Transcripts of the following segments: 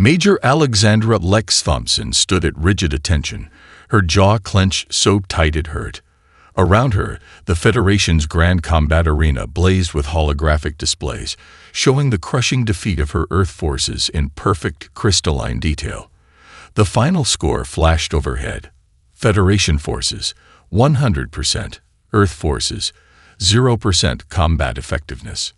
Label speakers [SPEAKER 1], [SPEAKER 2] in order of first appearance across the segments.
[SPEAKER 1] Major Alexandra Lex Thompson stood at rigid attention, her jaw clenched so tight it hurt. Around her, the Federation's Grand Combat Arena blazed with holographic displays, showing the crushing defeat of her Earth forces in perfect, crystalline detail. The final score flashed overhead. Federation forces, 100%. Earth forces, 0% combat effectiveness.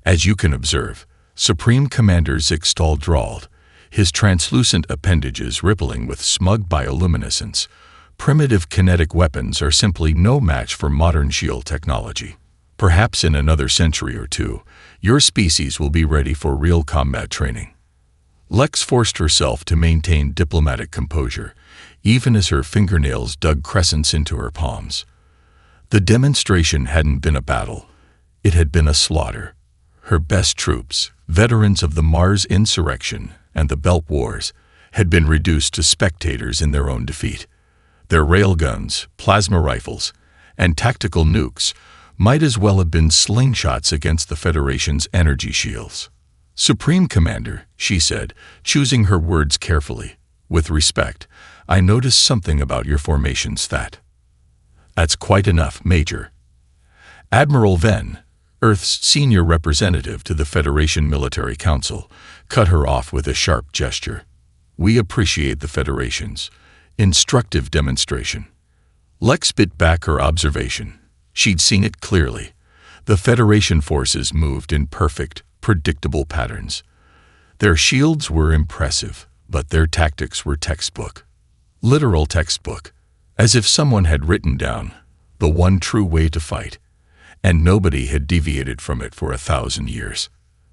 [SPEAKER 1] As you can observe, Supreme Commander Zixtal drawled, his translucent appendages rippling with smug bioluminescence. Primitive kinetic weapons are simply no match for modern shield technology. Perhaps in another century or two, your species will be ready for real combat training. Lex forced herself to maintain diplomatic composure, even as her fingernails dug crescents into her palms. The demonstration hadn't been a battle. It had been a slaughter. Her best troops, veterans of the Mars insurrection and the Belt Wars, had been reduced to spectators in their own defeat. Their railguns, plasma rifles, and tactical nukes might as well have been slingshots against the Federation's energy shields. "Supreme Commander," she said, choosing her words carefully. "With respect, I noticed something about your formations That's quite enough, Major." Admiral Venn, Earth's senior representative to the Federation Military Council, cut her off with a sharp gesture. "We appreciate the Federation's instructive demonstration." Lex bit back her observation. She'd seen it clearly. The Federation forces moved in perfect, predictable patterns. Their shields were impressive, but their tactics were textbook. Literal textbook, as if someone had written down the one true way to fight, and nobody had deviated from it for 1,000 years.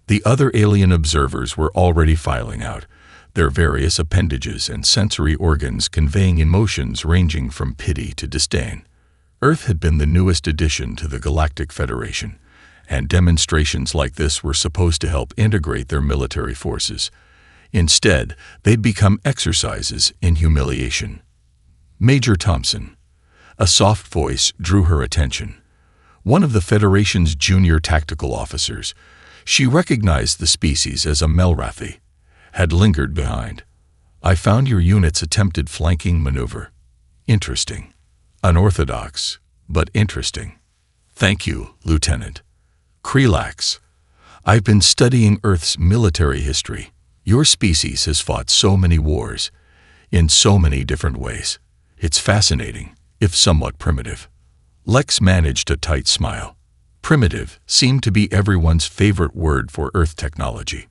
[SPEAKER 1] The other alien observers were already filing out, their various appendages and sensory organs conveying emotions ranging from pity to disdain. Earth had been the newest addition to the Galactic Federation, and demonstrations like this were supposed to help integrate their military forces. Instead, they'd become exercises in humiliation. "Major Thompson." A soft voice drew her attention. One of the Federation's junior tactical officers, she recognized the species as a Melrathi, had lingered behind. "I found your unit's attempted flanking maneuver interesting. Unorthodox, but interesting." "Thank you, Lieutenant." "Krelax, I've been studying Earth's military history. Your species has fought so many wars, in so many different ways. It's fascinating, if somewhat primitive." Lex managed a tight smile. Primitive seemed to be everyone's favorite word for Earth technology.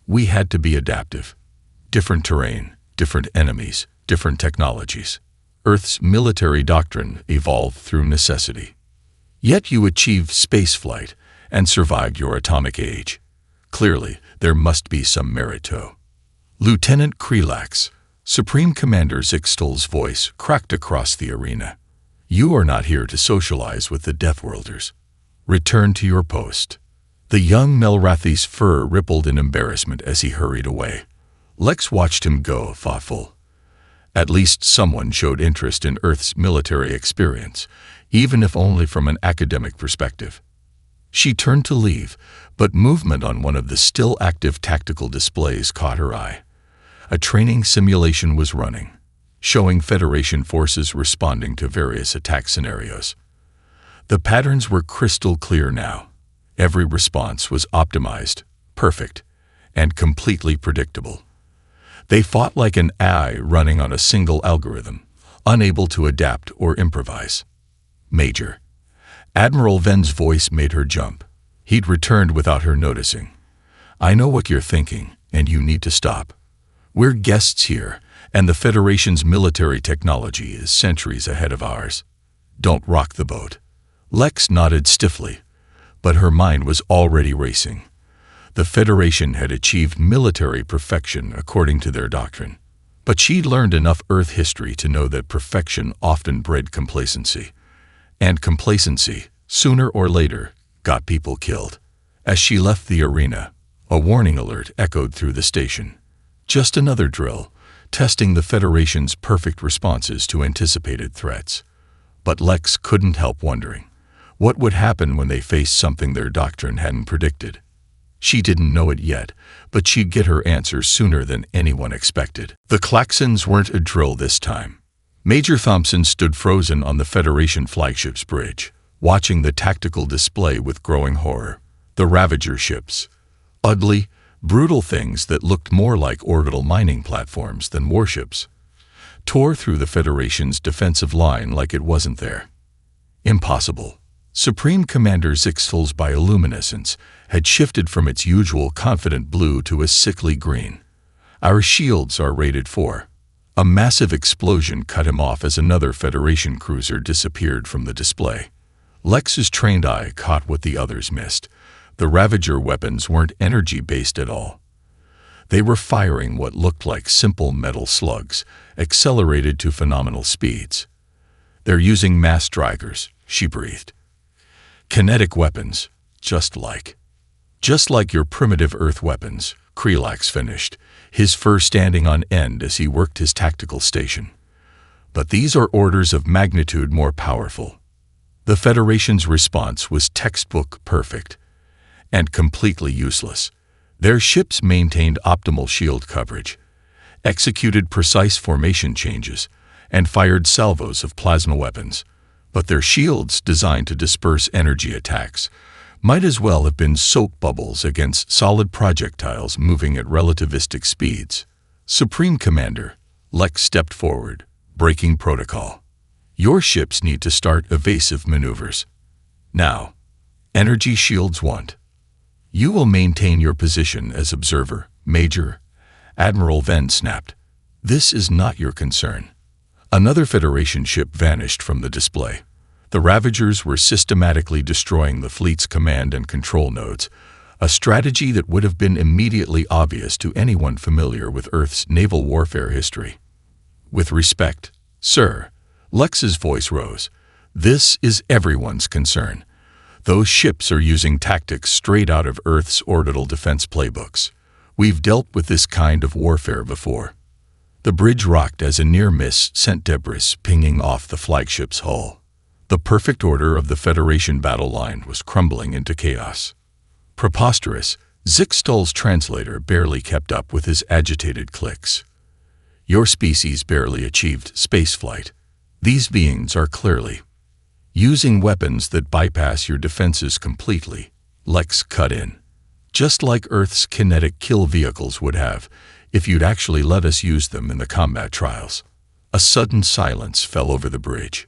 [SPEAKER 1] We had to be adaptive. Different terrain, different enemies, different technologies. Earth's military doctrine evolved through necessity. Yet you achieved spaceflight and survived your atomic age. Clearly, there must be some merit to. "Lieutenant Krelax," Supreme Commander Zixtal's voice cracked across the arena. "You are not here to socialize with the Deathworlders. Return to your post." The young Melrathi's fur rippled in embarrassment as he hurried away. Lex watched him go, thoughtful. At least someone showed interest in Earth's military experience, even if only from an academic perspective. She turned to leave, but movement on one of the still active tactical displays caught her eye. A training simulation was running, showing Federation forces responding to various attack scenarios. The patterns were crystal clear now. Every response was optimized, perfect, and completely predictable. They fought like an AI running on a single algorithm, unable to adapt or improvise. "Major." Admiral Venn's voice made her jump. He'd returned without her noticing. "I know what you're thinking, and you need to stop. We're guests here, and the Federation's military technology is centuries ahead of ours. Don't rock the boat." Lex nodded stiffly, but her mind was already racing. The Federation had achieved military perfection according to their doctrine, but she'd learned enough Earth history to know that perfection often bred complacency. And complacency, sooner or later, got people killed. As she left the arena, a warning alert echoed through the station. Just another drill, testing the Federation's perfect responses to anticipated threats. But Lex couldn't help wondering, what would happen when they faced something their doctrine hadn't predicted? She didn't know it yet, but she'd get her answer sooner than anyone expected. The klaxons weren't a drill this time. Major Thompson stood frozen on the Federation flagship's bridge, watching the tactical display with growing horror. The Ravager ships. Ugly, brutal things that looked more like orbital mining platforms than warships, tore through the Federation's defensive line like it wasn't there. Impossible. Supreme Commander Zixtal's bioluminescence had shifted from its usual confident blue to a sickly green. Our shields are rated 4. A massive explosion cut him off as another Federation cruiser disappeared from the display. Lex's trained eye caught what the others missed. The Ravager weapons weren't energy-based at all. They were firing what looked like simple metal slugs, accelerated to phenomenal speeds. "They're using mass strikers," she breathed. "Kinetic weapons, just like your primitive Earth weapons," Krelax finished, his fur standing on end as he worked his tactical station. "But these are orders of magnitude more powerful." The Federation's response was textbook perfect and completely useless. Their ships maintained optimal shield coverage, executed precise formation changes, and fired salvos of plasma weapons. But their shields, designed to disperse energy attacks, might as well have been soap bubbles against solid projectiles moving at relativistic speeds. "Supreme Commander," Lex stepped forward, breaking protocol. "Your ships need to start evasive maneuvers. Now, energy shields 1. You will maintain your position as observer, Major," Admiral Venn snapped. "This is not your concern." Another Federation ship vanished from the display. The Ravagers were systematically destroying the fleet's command and control nodes, a strategy that would have been immediately obvious to anyone familiar with Earth's naval warfare history. "With respect, sir," Lex's voice rose, "this is everyone's concern. Those ships are using tactics straight out of Earth's orbital defense playbooks. We've dealt with this kind of warfare before." The bridge rocked as a near miss sent debris pinging off the flagship's hull. The perfect order of the Federation battle line was crumbling into chaos. Preposterous, Zixtal's translator barely kept up with his agitated clicks. "Your species barely achieved spaceflight. These beings are clearly using weapons that bypass your defenses completely," Lex cut in. "Just like Earth's kinetic kill vehicles would have, if you'd actually let us use them in the combat trials." A sudden silence fell over the bridge.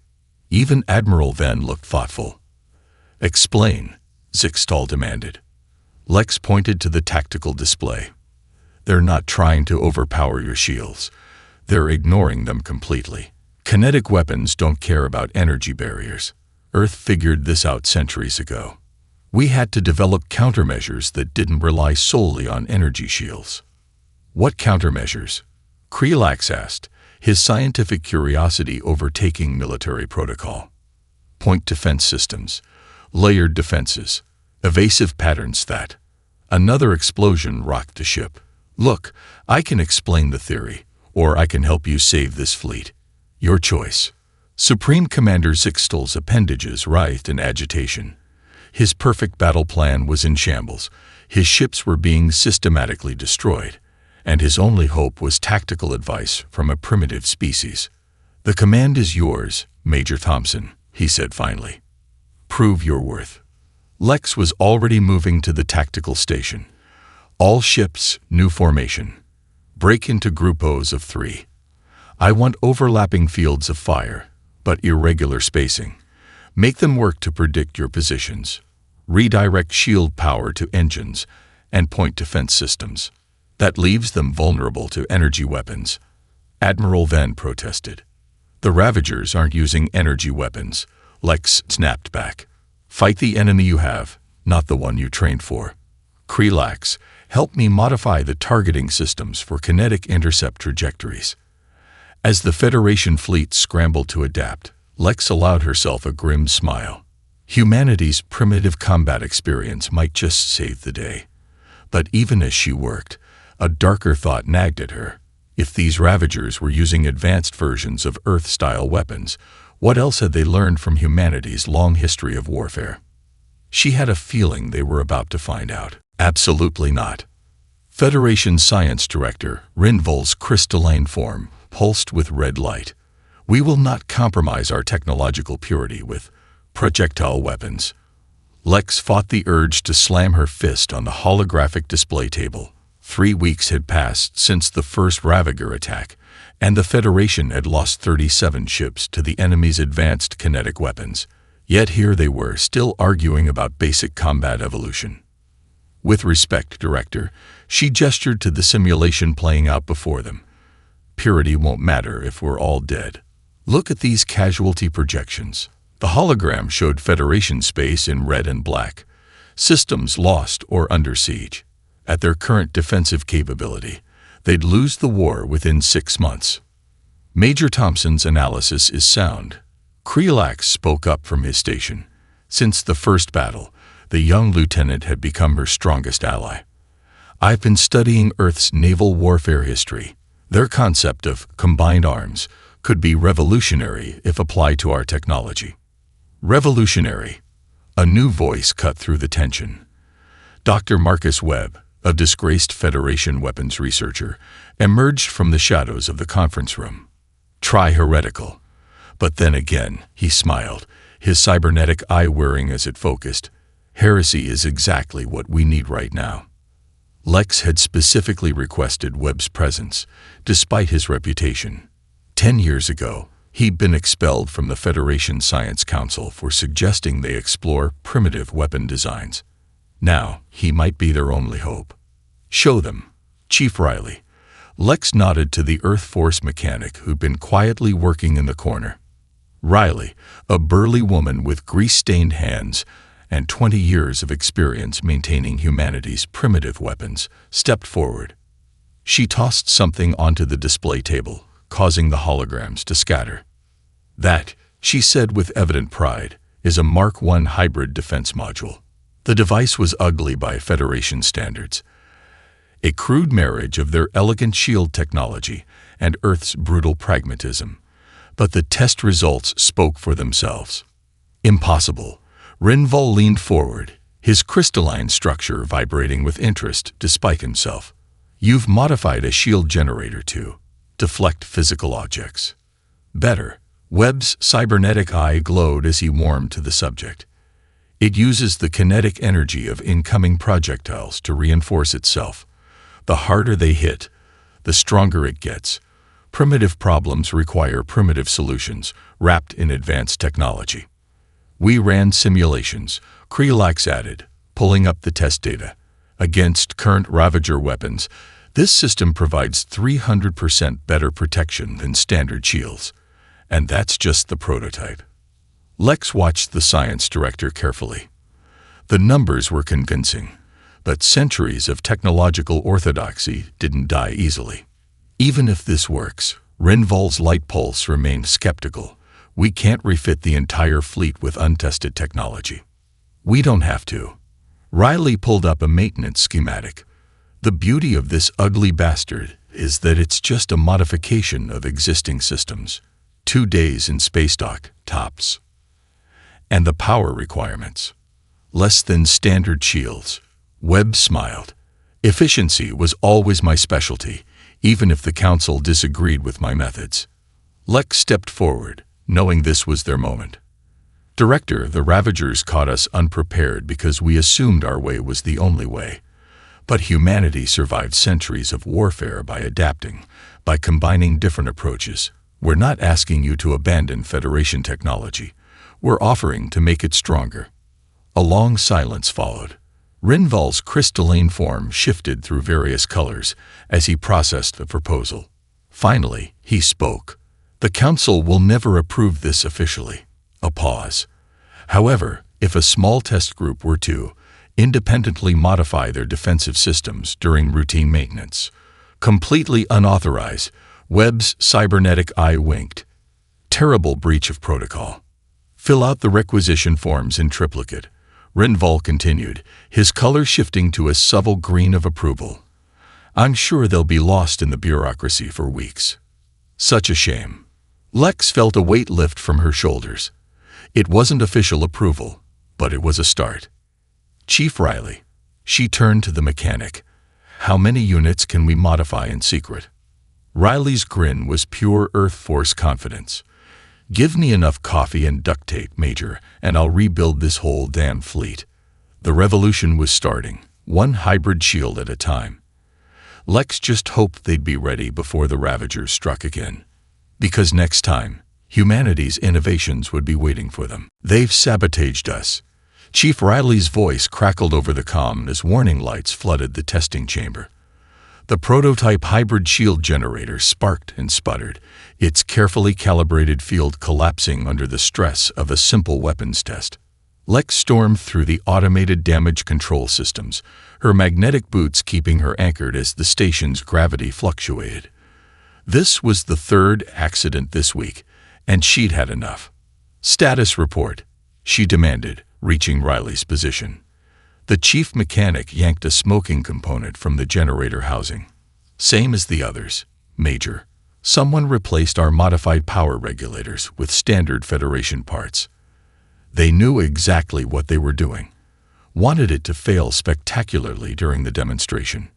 [SPEAKER 1] Even Admiral Venn looked thoughtful. "Explain," Zixtal demanded. Lex pointed to the tactical display. "They're not trying to overpower your shields. They're ignoring them completely. Kinetic weapons don't care about energy barriers. Earth figured this out centuries ago. We had to develop countermeasures that didn't rely solely on energy shields." "What countermeasures?" Krelax asked, his scientific curiosity overtaking military protocol. "Point defense systems, layered defenses, evasive patterns that..." Another explosion rocked the ship. "Look, I can explain the theory, or I can help you save this fleet. Your choice." Supreme Commander Zixtal's appendages writhed in agitation. His perfect battle plan was in shambles. His ships were being systematically destroyed, and his only hope was tactical advice from a primitive species. "The command is yours, Major Thompson," he said finally. "Prove your worth." Lex was already moving to the tactical station. "All ships, new formation. Break into groupos of 3. I want overlapping fields of fire, but irregular spacing. Make them work to predict your positions. Redirect shield power to engines and point defense systems. That leaves them vulnerable to energy weapons." Admiral Venn protested. "The Ravagers aren't using energy weapons," Lex snapped back. "Fight the enemy you have, not the one you trained for. Krelax, help me modify the targeting systems for kinetic intercept trajectories." As the Federation fleet scrambled to adapt, Lex allowed herself a grim smile. Humanity's primitive combat experience might just save the day. But even as she worked, a darker thought nagged at her. If these Ravagers were using advanced versions of Earth-style weapons, what else had they learned from humanity's long history of warfare? She had a feeling they were about to find out. Absolutely not. Federation Science Director Rinvol's crystalline form pulsed with red light. We will not compromise our technological purity with projectile weapons. Lex fought the urge to slam her fist on the holographic display table. 3 weeks had passed since the first Ravager attack, and the Federation had lost 37 ships to the enemy's advanced kinetic weapons. Yet here they were, still arguing about basic combat evolution. With respect, Director, she gestured to the simulation playing out before them. Purity won't matter if we're all dead. Look at these casualty projections. The hologram showed Federation space in red and black. Systems lost or under siege. At their current defensive capability, they'd lose the war within 6 months. Major Thompson's analysis is sound. Krelax spoke up from his station. Since the first battle, the young lieutenant had become her strongest ally. I've been studying Earth's naval warfare history. Their concept of combined arms could be revolutionary if applied to our technology. Revolutionary. A new voice cut through the tension. Dr. Marcus Webb, a disgraced Federation weapons researcher, emerged from the shadows of the conference room. Try heretical. But then again, he smiled, his cybernetic eye whirring as it focused. Heresy is exactly what we need right now. Lex had specifically requested Webb's presence, despite his reputation. 10 years ago, he'd been expelled from the Federation Science Council for suggesting they explore primitive weapon designs. Now, he might be their only hope. Show them. Chief Riley. Lex nodded to the Earth Force mechanic who'd been quietly working in the corner. Riley, a burly woman with grease-stained hands and 20 years of experience maintaining humanity's primitive weapons, stepped forward. She tossed something onto the display table, causing the holograms to scatter. That, she said with evident pride, is a Mark I hybrid defense module. The device was ugly by Federation standards. A crude marriage of their elegant shield technology and Earth's brutal pragmatism. But the test results spoke for themselves. Impossible. Rinvol leaned forward, his crystalline structure vibrating with interest despite himself. You've modified a shield generator to deflect physical objects. Better. Webb's cybernetic eye glowed as he warmed to the subject. It uses the kinetic energy of incoming projectiles to reinforce itself. The harder they hit, the stronger it gets. Primitive problems require primitive solutions, wrapped in advanced technology. We ran simulations, Krelax added, pulling up the test data. Against current Ravager weapons, this system provides 300% better protection than standard shields. And that's just the prototype. Lex watched the science director carefully. The numbers were convincing, but centuries of technological orthodoxy didn't die easily. Even if this works, Rinvol's light pulse remained skeptical. We can't refit the entire fleet with untested technology. We don't have to. Riley pulled up a maintenance schematic. The beauty of this ugly bastard is that it's just a modification of existing systems. 2 days in space dock, tops. And the power requirements. Less than standard shields. Webb smiled. Efficiency was always my specialty, even if the Council disagreed with my methods. Lex stepped forward, knowing this was their moment. Director, the Ravagers caught us unprepared because we assumed our way was the only way. But humanity survived centuries of warfare by adapting, by combining different approaches. We're not asking you to abandon Federation technology. We're offering to make it stronger. A long silence followed. Rinvol's crystalline form shifted through various colors as he processed the proposal. Finally, he spoke. The Council will never approve this officially. A pause. However, if a small test group were to independently modify their defensive systems during routine maintenance, completely unauthorized, Webb's cybernetic eye winked. Terrible breach of protocol. Fill out the requisition forms in triplicate. Rinvol continued, his color shifting to a subtle green of approval. I'm sure they'll be lost in the bureaucracy for weeks. Such a shame. Lex felt a weight lift from her shoulders. It wasn't official approval, but it was a start. Chief Riley. She turned to the mechanic. How many units can we modify in secret? Riley's grin was pure Earth Force confidence. Give me enough coffee and duct tape, Major, and I'll rebuild this whole damn fleet. The revolution was starting, one hybrid shield at a time. Lex just hoped they'd be ready before the Ravagers struck again. Because next time, humanity's innovations would be waiting for them. They've sabotaged us. Chief Riley's voice crackled over the comm as warning lights flooded the testing chamber. The prototype hybrid shield generator sparked and sputtered, its carefully calibrated field collapsing under the stress of a simple weapons test. Lex stormed through the automated damage control systems, her magnetic boots keeping her anchored as the station's gravity fluctuated. This was the third accident this week, and she'd had enough. Status report, she demanded, reaching Riley's position. The chief mechanic yanked a smoking component from the generator housing. Same as the others, Major. Someone replaced our modified power regulators with standard Federation parts. They knew exactly what they were doing. Wanted it to fail spectacularly during the demonstration.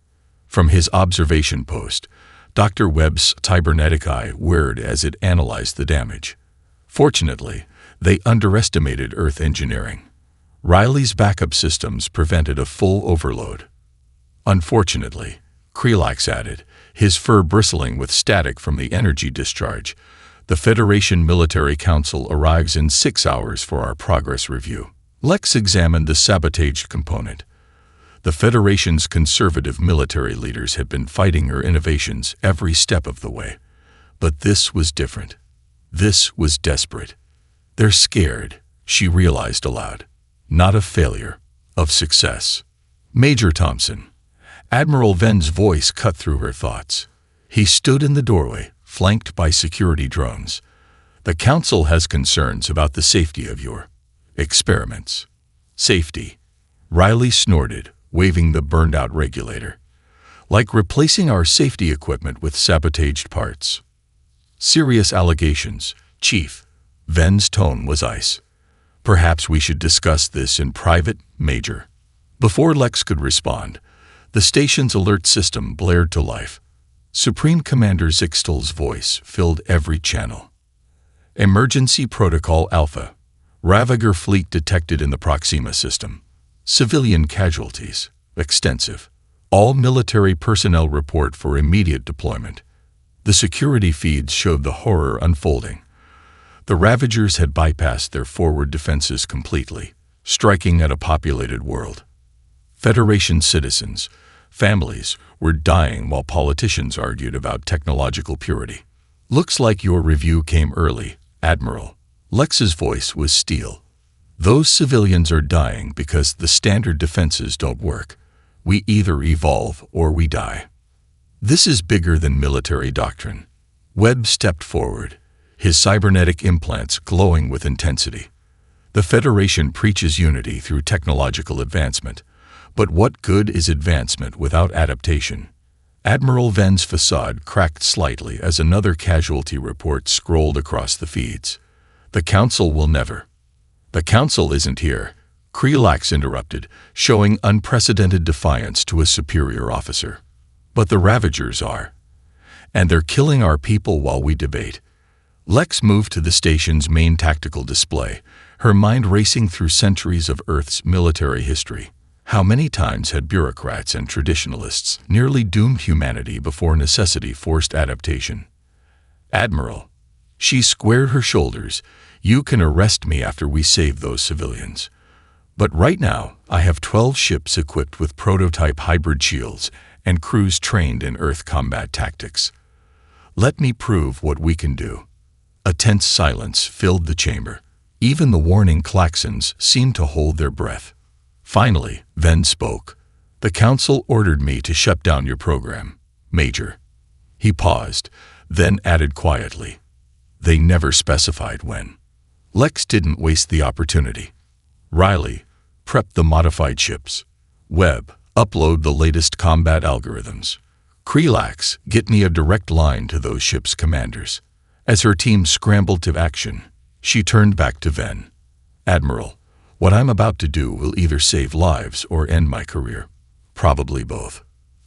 [SPEAKER 1] From his observation post, Dr. Webb's cybernetic eye whirred as it analyzed the damage. Fortunately, they underestimated Earth engineering. Riley's backup systems prevented a full overload. Unfortunately, Krelax added, his fur bristling with static from the energy discharge, the Federation Military Council arrives in 6 hours for our progress review. Lex examined the sabotaged component. The Federation's conservative military leaders had been fighting her innovations every step of the way. But this was different. This was desperate. They're scared, she realized aloud. Not of failure, of success. Major Thompson. Admiral Ven's voice cut through her thoughts. He stood in the doorway, flanked by security drones. The Council has concerns about the safety of your experiments. Safety. Riley snorted, waving the burned-out regulator. Like replacing our safety equipment with sabotaged parts. Serious allegations, Chief. Ven's tone was ice. Perhaps we should discuss this in private, Major. Before Lex could respond, the station's alert system blared to life. Supreme Commander Zixtel's voice filled every channel. Emergency Protocol Alpha. Ravager fleet detected in the Proxima system. Civilian casualties. Extensive. All military personnel report for immediate deployment. The security feeds showed the horror unfolding. The Ravagers had bypassed their forward defenses completely, striking at a populated world. Federation citizens, families, were dying while politicians argued about technological purity. Looks like your review came early, Admiral. Lex's voice was steel. Those civilians are dying because the standard defenses don't work. We either evolve or we die. This is bigger than military doctrine. Webb stepped forward, his cybernetic implants glowing with intensity. The Federation preaches unity through technological advancement, but what good is advancement without adaptation? Admiral Ven's facade cracked slightly as another casualty report scrolled across the feeds. The Council will never. The Council isn't here, Krelax interrupted, showing unprecedented defiance to a superior officer. But the Ravagers are. And they're killing our people while we debate. Lex moved to the station's main tactical display, her mind racing through centuries of Earth's military history. How many times had bureaucrats and traditionalists nearly doomed humanity before necessity forced adaptation? Admiral. She squared her shoulders. You can arrest me after we save those civilians. But right now, I have 12 ships equipped with prototype hybrid shields and crews trained in Earth combat tactics. Let me prove what we can do. A tense silence filled the chamber. Even the warning klaxons seemed to hold their breath. Finally, Ven spoke. The Council ordered me to shut down your program, Major. He paused, then added quietly. They never specified when. Lex didn't waste the opportunity. Riley, prep the modified ships. Webb, upload the latest combat algorithms. Krelax, get me a direct line to those ships' commanders. As her team scrambled to action, she turned back to Ven. Admiral, what I'm about to do will either save lives or end my career. Probably both.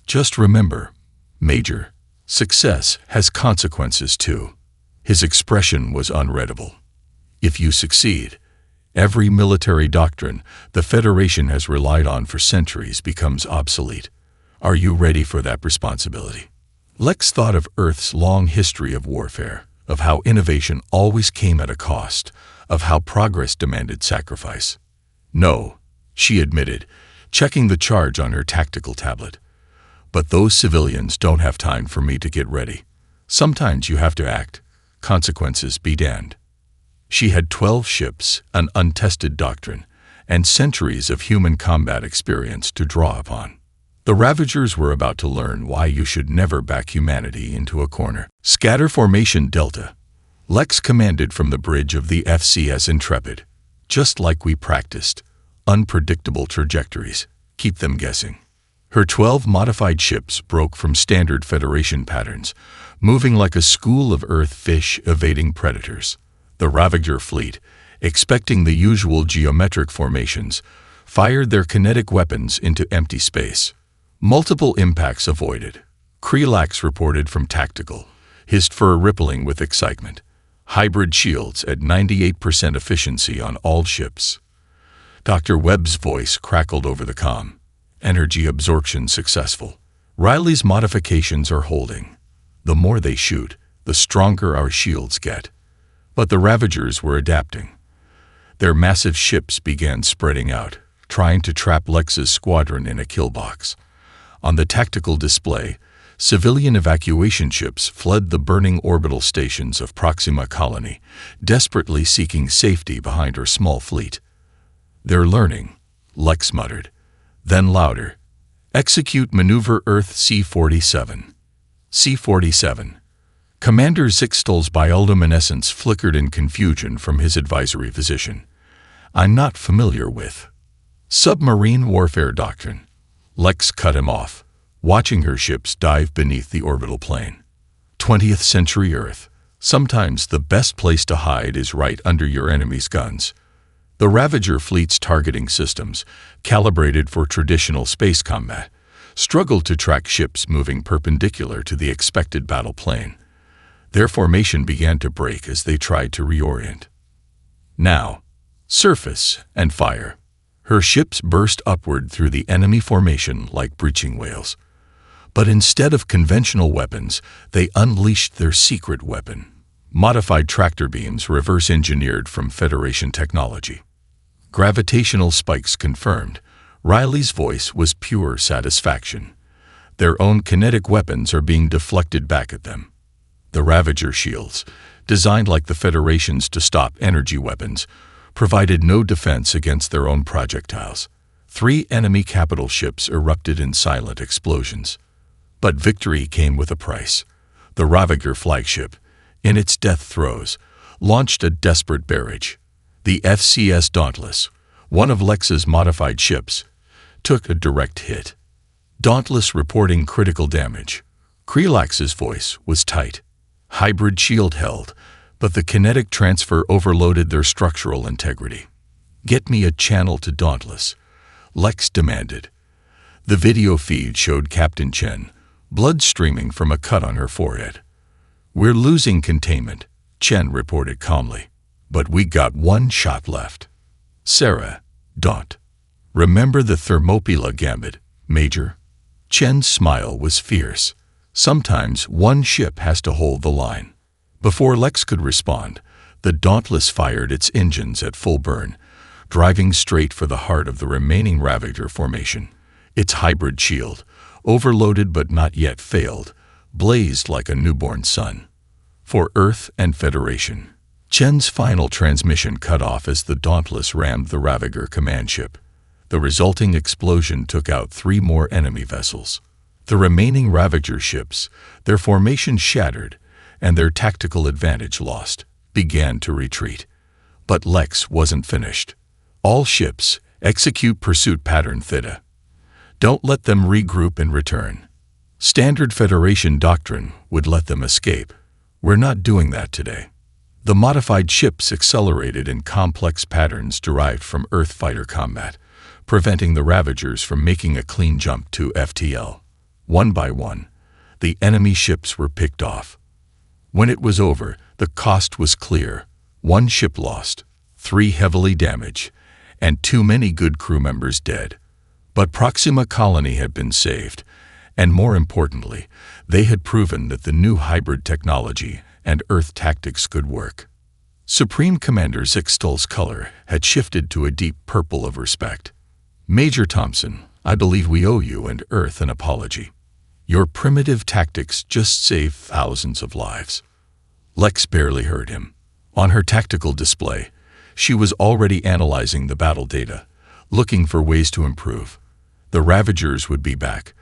[SPEAKER 1] Just remember, Major, success has consequences too. His expression was unreadable. If you succeed, every military doctrine the Federation has relied on for centuries becomes obsolete. Are you ready for that responsibility? Lex thought of Earth's long history of warfare, of how innovation always came at a cost, of how progress demanded sacrifice. No, she admitted, checking the charge on her tactical tablet. But those civilians don't have time for me to get ready. Sometimes you have to act. Consequences be damned. She had 12 ships, an untested doctrine, and centuries of human combat experience to draw upon. The Ravagers were about to learn why you should never back humanity into a corner. Scatter Formation Delta. Lex commanded from the bridge of the FCS Intrepid. Just like we practiced. Unpredictable trajectories. Keep them guessing. Her 12 modified ships broke from standard Federation patterns, moving like a school of Earth fish evading predators. The Ravager fleet, expecting the usual geometric formations, fired their kinetic weapons into empty space. Multiple impacts avoided. Krelax reported from tactical, his fur rippling with excitement. Hybrid shields at 98% efficiency on all ships. Dr. Webb's voice crackled over the comm. Energy absorption successful. Riley's modifications are holding. The more they shoot, the stronger our shields get. But the Ravagers were adapting. Their massive ships began spreading out, trying to trap Lex's squadron in a kill box. On the tactical display, civilian evacuation ships fled the burning orbital stations of Proxima Colony, desperately seeking safety behind her small fleet. They're learning, Lex muttered. Then louder. Execute Maneuver Earth C-47. C-47. Commander Zixtal's bioluminescence flickered in confusion from his advisory position. I'm not familiar with submarine warfare doctrine. Lex cut him off, watching her ships dive beneath the orbital plane. 20th century Earth. Sometimes the best place to hide is right under your enemy's guns. The Ravager fleet's targeting systems, calibrated for traditional space combat, struggled to track ships moving perpendicular to the expected battle plane. Their formation began to break as they tried to reorient. Now, surface and fire. Her ships burst upward through the enemy formation like breaching whales. But instead of conventional weapons, they unleashed their secret weapon. Modified tractor beams reverse-engineered from Federation technology. Gravitational spikes confirmed. Riley's voice was pure satisfaction. Their own kinetic weapons are being deflected back at them. The Ravager shields, designed like the Federation's to stop energy weapons, provided no defense against their own projectiles. 3 enemy capital ships erupted in silent explosions. But victory came with a price. The Ravager flagship, in its death throes, launched a desperate barrage. The FCS Dauntless, one of Lex's modified ships, took a direct hit. Dauntless reporting critical damage. Krelax's voice was tight. Hybrid shield held, but the kinetic transfer overloaded their structural integrity. Get me a channel to Dauntless, Lex demanded. The video feed showed Captain Chen, blood streaming from a cut on her forehead. We're losing containment, Chen reported calmly, but we got 1 shot left. Sarah, Daunt. Remember the Thermopylae gambit, Major? Chen's smile was fierce. Sometimes one ship has to hold the line. Before Lex could respond, the Dauntless fired its engines at full burn, driving straight for the heart of the remaining Ravager formation. Its hybrid shield, overloaded but not yet failed, blazed like a newborn sun. For Earth and Federation, Chen's final transmission cut off as the Dauntless rammed the Ravager command ship. The resulting explosion took out 3 more enemy vessels. The remaining Ravager ships, their formation shattered and their tactical advantage lost, began to retreat. But Lex wasn't finished. All ships, execute pursuit pattern Theta. Don't let them regroup and return. Standard Federation doctrine would let them escape. We're not doing that today. The modified ships accelerated in complex patterns derived from Earth fighter combat, preventing the Ravagers from making a clean jump to FTL. One by one, the enemy ships were picked off. When it was over, the cost was clear. 1 ship lost, 3 heavily damaged, and too many good crew members dead. But Proxima Colony had been saved, and more importantly, they had proven that the new hybrid technology and Earth tactics could work. Supreme Commander Zixtal's color had shifted to a deep purple of respect. Major Thompson, I believe we owe you and Earth an apology. Your primitive tactics just saved thousands of lives. Lex barely heard him. On her tactical display, she was already analyzing the battle data, looking for ways to improve. The Ravagers would be back,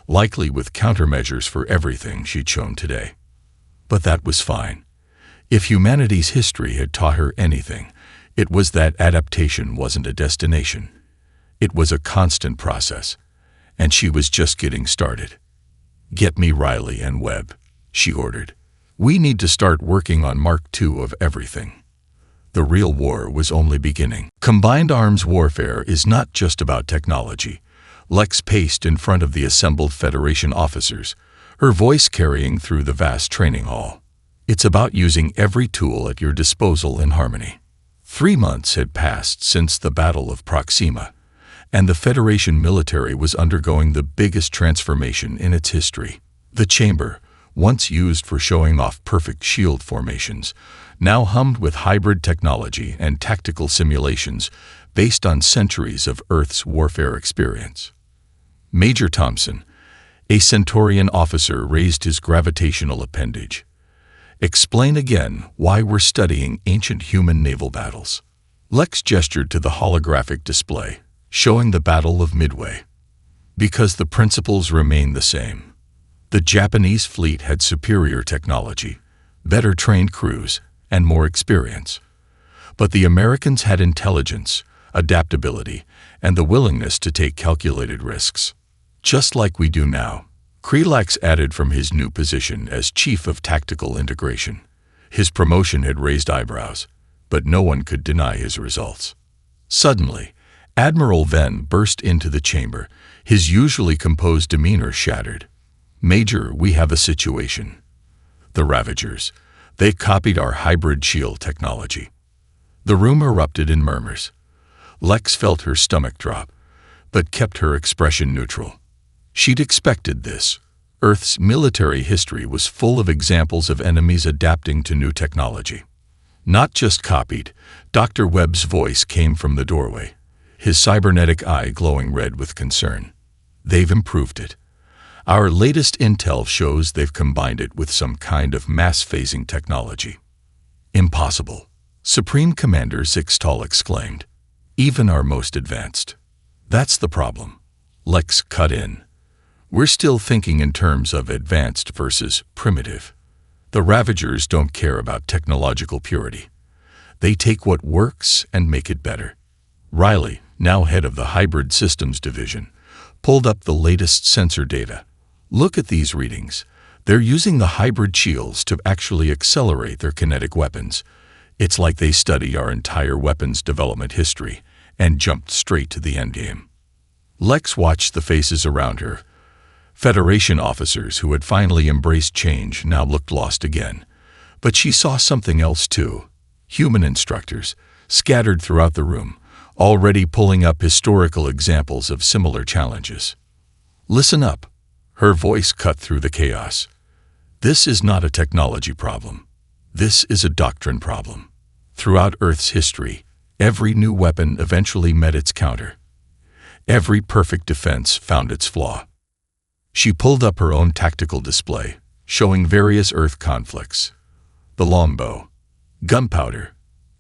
[SPEAKER 1] likely with countermeasures for everything she'd shown today. But that was fine. If humanity's history had taught her anything, it was that adaptation wasn't a destination. It was a constant process, and she was just getting started. "Get me Riley and Webb," she ordered. "We need to start working on Mark II of everything." The real war was only beginning. Combined arms warfare is not just about technology. Lex paced in front of the assembled Federation officers, her voice carrying through the vast training hall. It's about using every tool at your disposal in harmony. 3 months had passed since the Battle of Proxima, and the Federation military was undergoing the biggest transformation in its history. The chamber, once used for showing off perfect shield formations, now hummed with hybrid technology and tactical simulations based on centuries of Earth's warfare experience. Major Thompson, a Centaurian officer, raised his gravitational appendage. "Explain again why we're studying ancient human naval battles." Lex gestured to the holographic display, showing the Battle of Midway. "Because the principles remain the same. The Japanese fleet had superior technology, better trained crews, and more experience. But the Americans had intelligence, adaptability, and the willingness to take calculated risks. Just like we do now." Krelax added from his new position as Chief of Tactical Integration. His promotion had raised eyebrows, but no one could deny his results. Suddenly, Admiral Venn burst into the chamber, his usually composed demeanor shattered. "Major, we have a situation. The Ravagers. They copied our hybrid shield technology." The room erupted in murmurs. Lex felt her stomach drop, but kept her expression neutral. She'd expected this. Earth's military history was full of examples of enemies adapting to new technology. Not just copied. Dr. Webb's voice came from the doorway, his cybernetic eye glowing red with concern. "They've improved it. Our latest intel shows they've combined it with some kind of mass-phasing technology." "Impossible," Supreme Commander Zixtal exclaimed. "Even our most advanced." "That's the problem," Lex cut in. "We're still thinking in terms of advanced versus primitive. The Ravagers don't care about technological purity. They take what works and make it better." Riley, now head of the Hybrid Systems Division, pulled up the latest sensor data. "Look at these readings. They're using the hybrid shields to actually accelerate their kinetic weapons. It's like they studied our entire weapons development history and jumped straight to the endgame." Lex watched the faces around her. Federation officers who had finally embraced change now looked lost again. But she saw something else too. Human instructors, scattered throughout the room, already pulling up historical examples of similar challenges. "Listen up." Her voice cut through the chaos. "This is not a technology problem. This is a doctrine problem. Throughout Earth's history, every new weapon eventually met its counter. Every perfect defense found its flaw." She pulled up her own tactical display, showing various Earth conflicts. The longbow, gunpowder,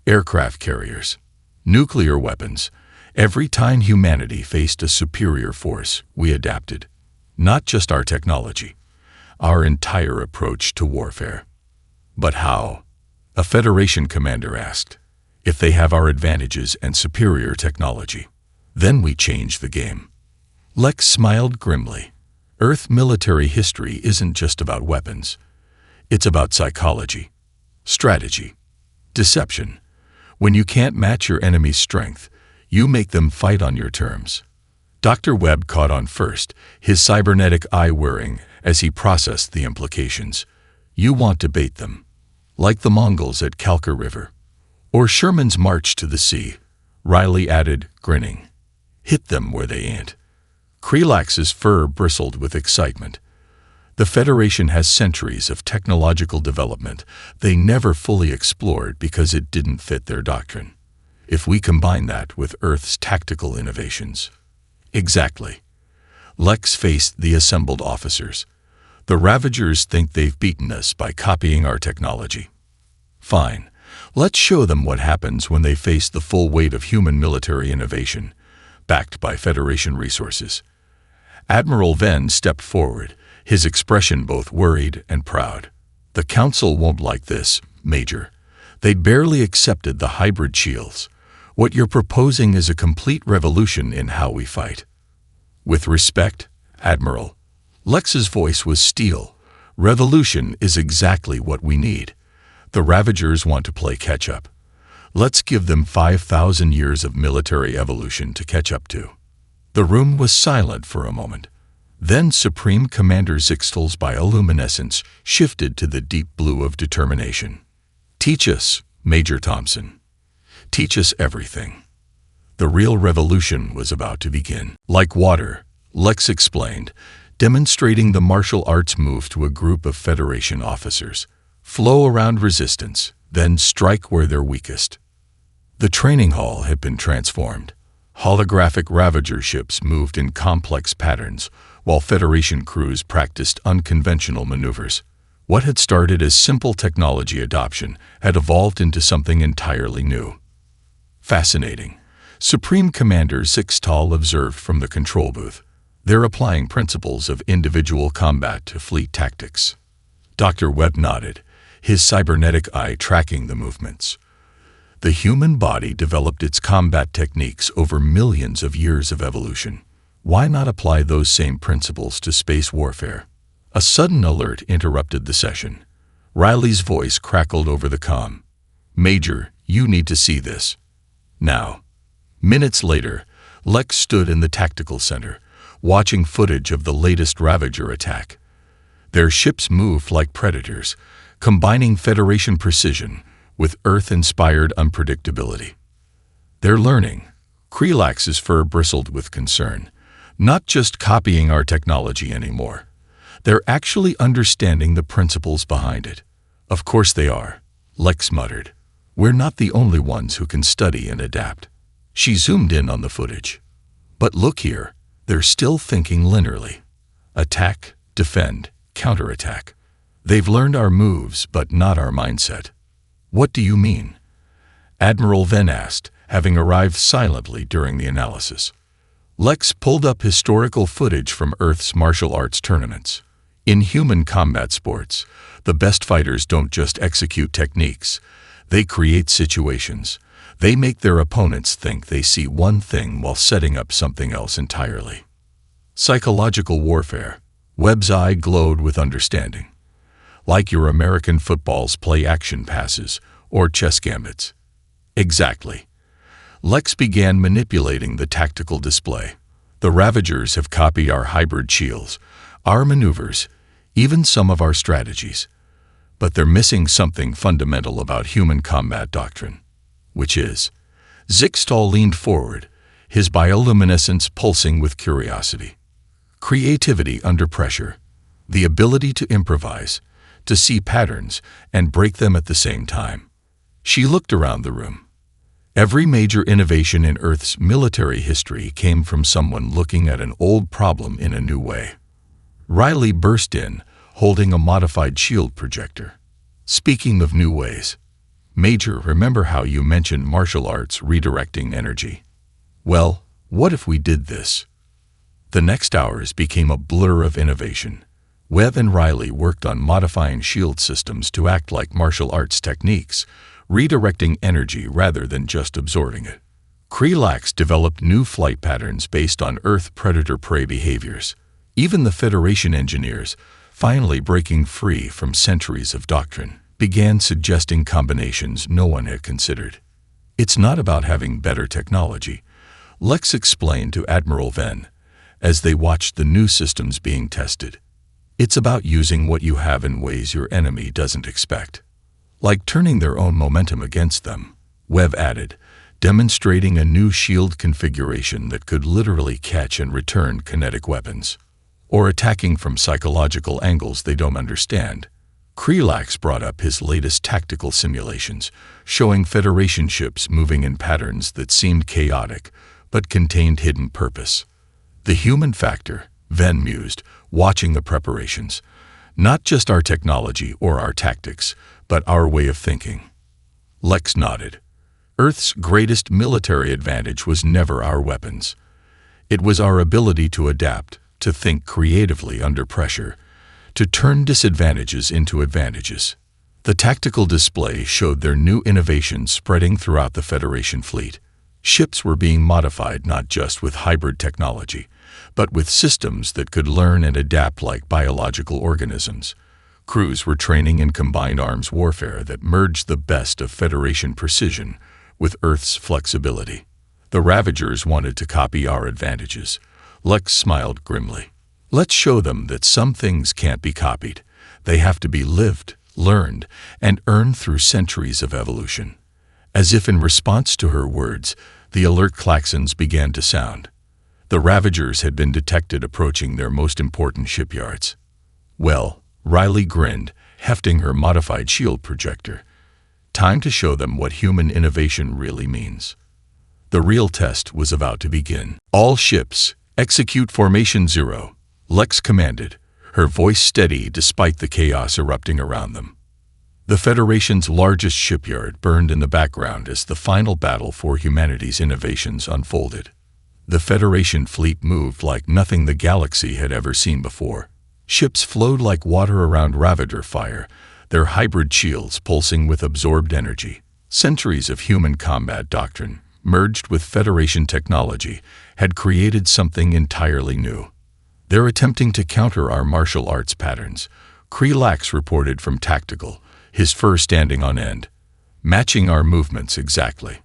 [SPEAKER 1] aircraft carriers, nuclear weapons. Every time humanity faced a superior force, we adapted. Not just our technology, our entire approach to warfare. "But how?" a Federation commander asked. "If they have our advantages and superior technology, then we change the game." Lex smiled grimly. Earth military history isn't just about weapons. It's about psychology, strategy, deception. When you can't match your enemy's strength, You make them fight on your terms. Dr. Webb caught on first, his cybernetic eye whirring as he processed the implications. You want to bait them, like the Mongols at Kalka River. Or Sherman's march to the sea, Riley added, grinning. Hit them where they ain't. Krelax's fur bristled with excitement. The Federation has centuries of technological development they never fully explored because it didn't fit their doctrine. If we combine that with Earth's tactical innovations. Exactly. Lex faced the assembled officers. The Ravagers think they've beaten us by copying our technology. Fine. Let's show them what happens when they face the full weight of human military innovation, backed by Federation resources. Admiral Venn stepped forward, his expression both worried and proud. The Council won't like this, Major. They'd barely accepted the hybrid shields. What you're proposing is a complete revolution in how we fight. With respect, Admiral. Lex's voice was steel. Revolution is exactly what we need. The Ravagers want to play catch-up. Let's give them 5,000 years of military evolution to catch up to. The room was silent for a moment. Then Supreme Commander Zixtal's bioluminescence shifted to the deep blue of determination. Teach us, Major Thompson. Teach us everything. The real revolution was about to begin. Like water, Lex explained, demonstrating the martial arts move to a group of Federation officers. Flow around resistance, then strike where they're weakest. The training hall had been transformed. Holographic Ravager ships moved in complex patterns, while Federation crews practiced unconventional maneuvers. What had started as simple technology adoption had evolved into something entirely new. Fascinating. Supreme Commander Zixtal observed from the control booth. They're applying principles of individual combat to fleet tactics. Dr. Webb nodded, his cybernetic eye tracking the movements. The human body developed its combat techniques over millions of years of evolution. Why not apply those same principles to space warfare? A sudden alert interrupted the session. Riley's voice crackled over the comm. Major, you need to see this. Now. Minutes later, Lex stood in the tactical center, watching footage of the latest Ravager attack. Their ships moved like predators, combining Federation precision with Earth-inspired unpredictability. They're learning. Krelax's fur bristled with concern. Not just copying our technology anymore. They're actually understanding the principles behind it. Of course they are, Lex muttered. We're not the only ones who can study and adapt. She zoomed in on the footage. But look here, they're still thinking linearly. Attack, defend, counterattack. They've learned our moves, but not our mindset. What do you mean? Admiral Venn asked, having arrived silently during the analysis. Lex pulled up historical footage from Earth's martial arts tournaments. In human combat sports, the best fighters don't just execute techniques. They create situations. They make their opponents think they see one thing while setting up something else entirely. Psychological warfare. Webb's eye glowed with understanding. Like your American football's play-action passes or chess gambits. Exactly. Lex began manipulating the tactical display. The Ravagers have copied our hybrid shields, our maneuvers, even some of our strategies. But they're missing something fundamental about human combat doctrine. Which is? Zixtal leaned forward, his bioluminescence pulsing with curiosity. Creativity under pressure. The ability to improvise, to see patterns and break them at the same time. She looked around the room. Every major innovation in Earth's military history came from someone looking at an old problem in a new way. Riley burst in, holding a modified shield projector. Speaking of new ways, Major, remember how you mentioned martial arts redirecting energy? Well, what if we did this? The next hours became a blur of innovation. Webb and Riley worked on modifying shield systems to act like martial arts techniques, redirecting energy rather than just absorbing it. Krelax developed new flight patterns based on Earth predator-prey behaviors. Even the Federation engineers, finally breaking free from centuries of doctrine, began suggesting combinations no one had considered. It's not about having better technology, Lex explained to Admiral Venn as they watched the new systems being tested. It's about using what you have in ways your enemy doesn't expect. Like turning their own momentum against them, Webb added, demonstrating a new shield configuration that could literally catch and return kinetic weapons, or attacking from psychological angles they don't understand. Krelax brought up his latest tactical simulations, showing Federation ships moving in patterns that seemed chaotic, but contained hidden purpose. The human factor, Venn mused, watching the preparations. Not just our technology or our tactics, but our way of thinking. Lex nodded. Earth's greatest military advantage was never our weapons. It was our ability to adapt, to think creatively under pressure, to turn disadvantages into advantages. The tactical display showed their new innovations spreading throughout the Federation fleet. Ships were being modified not just with hybrid technology, but with systems that could learn and adapt like biological organisms. Crews were training in combined arms warfare that merged the best of Federation precision with Earth's flexibility. The Ravagers wanted to copy our advantages. Lex smiled grimly. Let's show them that some things can't be copied. They have to be lived, learned, and earned through centuries of evolution. As if in response to her words, the alert klaxons began to sound. The Ravagers had been detected approaching their most important shipyards. Well, Riley grinned, hefting her modified shield projector. Time to show them what human innovation really means. The real test was about to begin. All ships, execute Formation 0, Lex commanded, her voice steady despite the chaos erupting around them. The Federation's largest shipyard burned in the background as the final battle for humanity's innovations unfolded. The Federation fleet moved like nothing the galaxy had ever seen before. Ships flowed like water around Ravager fire, their hybrid shields pulsing with absorbed energy. Centuries of human combat doctrine, merged with Federation technology, had created something entirely new. They're attempting to counter our martial arts patterns, Krelax reported from Tactical, his fur standing on end. Matching our movements exactly.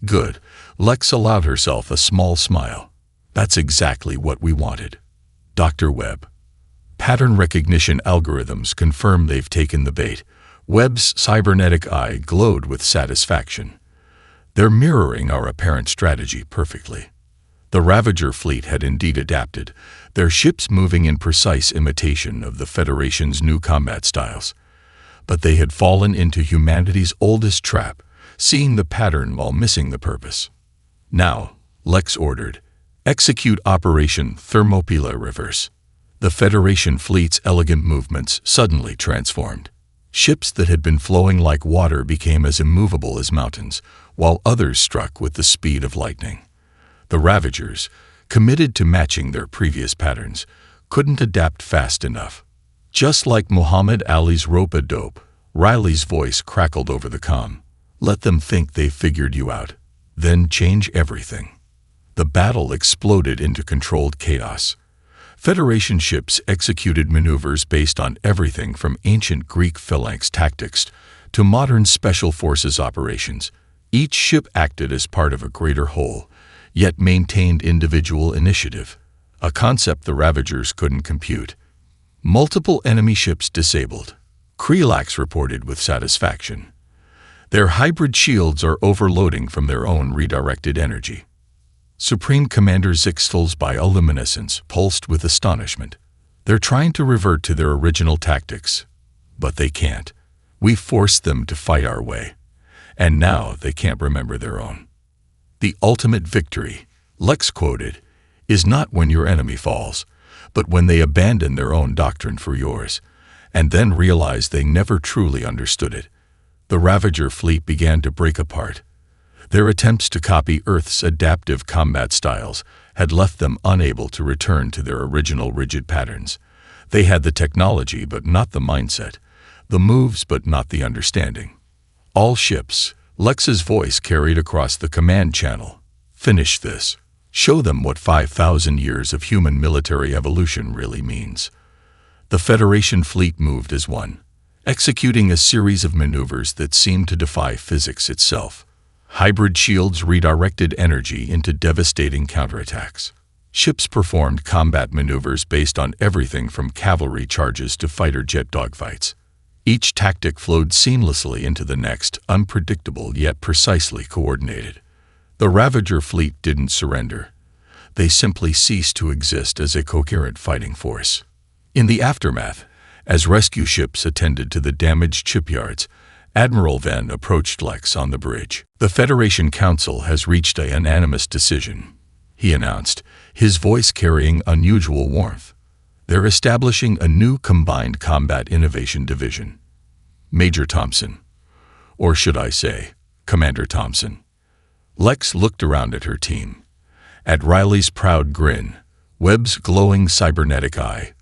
[SPEAKER 1] Good. Lex allowed herself a small smile. That's exactly what we wanted. Dr. Webb. Pattern recognition algorithms confirm they've taken the bait. Webb's cybernetic eye glowed with satisfaction. They're mirroring our apparent strategy perfectly. The Ravager fleet had indeed adapted, their ships moving in precise imitation of the Federation's new combat styles. But they had fallen into humanity's oldest trap, seeing the pattern while missing the purpose. Now, Lex ordered, execute Operation Thermopylae Reverse. The Federation fleet's elegant movements suddenly transformed. Ships that had been flowing like water became as immovable as mountains, while others struck with the speed of lightning. The Ravagers, committed to matching their previous patterns, couldn't adapt fast enough. Just like Muhammad Ali's rope-a-dope, Riley's voice crackled over the comm. Let them think they've figured you out. Then change everything. The battle exploded into controlled chaos. Federation ships executed maneuvers based on everything from ancient Greek phalanx tactics to modern special forces operations. Each ship acted as part of a greater whole, yet maintained individual initiative, a concept the Ravagers couldn't compute. Multiple enemy ships disabled. Krelax reported with satisfaction. Their hybrid shields are overloading from their own redirected energy. Supreme Commander Zixtel's bioluminescence pulsed with astonishment. They're trying to revert to their original tactics, but they can't. We forced them to fight our way, and now they can't remember their own. The ultimate victory, Lex quoted, is not when your enemy falls, but when they abandon their own doctrine for yours, and then realize they never truly understood it. The Ravager fleet began to break apart. Their attempts to copy Earth's adaptive combat styles had left them unable to return to their original rigid patterns. They had the technology but not the mindset, the moves but not the understanding. All ships, Lex's voice carried across the command channel. Finish this. Show them what 5,000 years of human military evolution really means. The Federation fleet moved as one, executing a series of maneuvers that seemed to defy physics itself. Hybrid shields redirected energy into devastating counterattacks. Ships performed combat maneuvers based on everything from cavalry charges to fighter jet dogfights. Each tactic flowed seamlessly into the next, unpredictable yet precisely coordinated. The Ravager fleet didn't surrender. They simply ceased to exist as a coherent fighting force. In the aftermath, as rescue ships attended to the damaged shipyards, Admiral Venn approached Lex on the bridge. "The Federation Council has reached a unanimous decision," he announced, his voice carrying unusual warmth. "They're establishing a new Combined Combat Innovation Division. Major Thompson, or should I say, Commander Thompson." Lex looked around at her team, at Riley's proud grin, Webb's glowing cybernetic eye,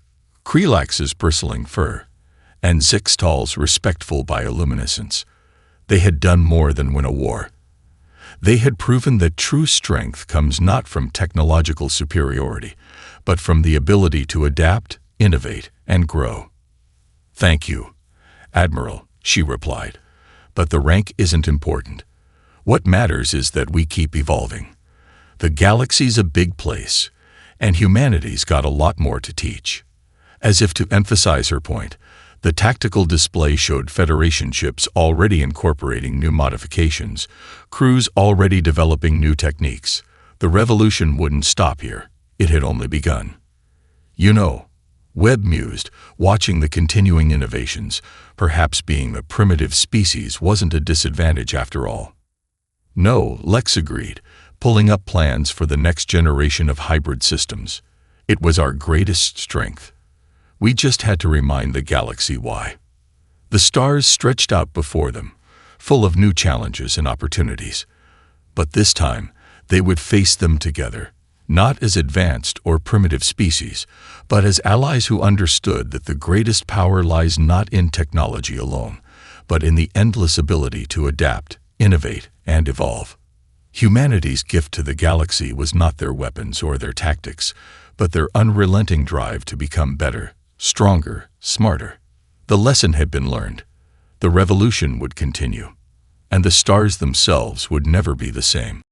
[SPEAKER 1] Krelax's bristling fur, and Zixtal's respectful bioluminescence. They had done more than win a war. They had proven that true strength comes not from technological superiority, but from the ability to adapt, innovate, and grow. "Thank you, Admiral," she replied, "but the rank isn't important. What matters is that we keep evolving. The galaxy's a big place, and humanity's got a lot more to teach." As if to emphasize her point, the tactical display showed Federation ships already incorporating new modifications, crews already developing new techniques. The revolution wouldn't stop here. It had only begun. "You know," Webb mused, watching the continuing innovations, perhaps being a primitive species wasn't a disadvantage after all. "No," Lex agreed, pulling up plans for the next generation of hybrid systems. "It was our greatest strength. We just had to remind the galaxy why." The stars stretched out before them, full of new challenges and opportunities. But this time, they would face them together, not as advanced or primitive species, but as allies who understood that the greatest power lies not in technology alone, but in the endless ability to adapt, innovate, and evolve. Humanity's gift to the galaxy was not their weapons or their tactics, but their unrelenting drive to become better, stronger, smarter. The lesson had been learned. The revolution would continue, and the stars themselves would never be the same.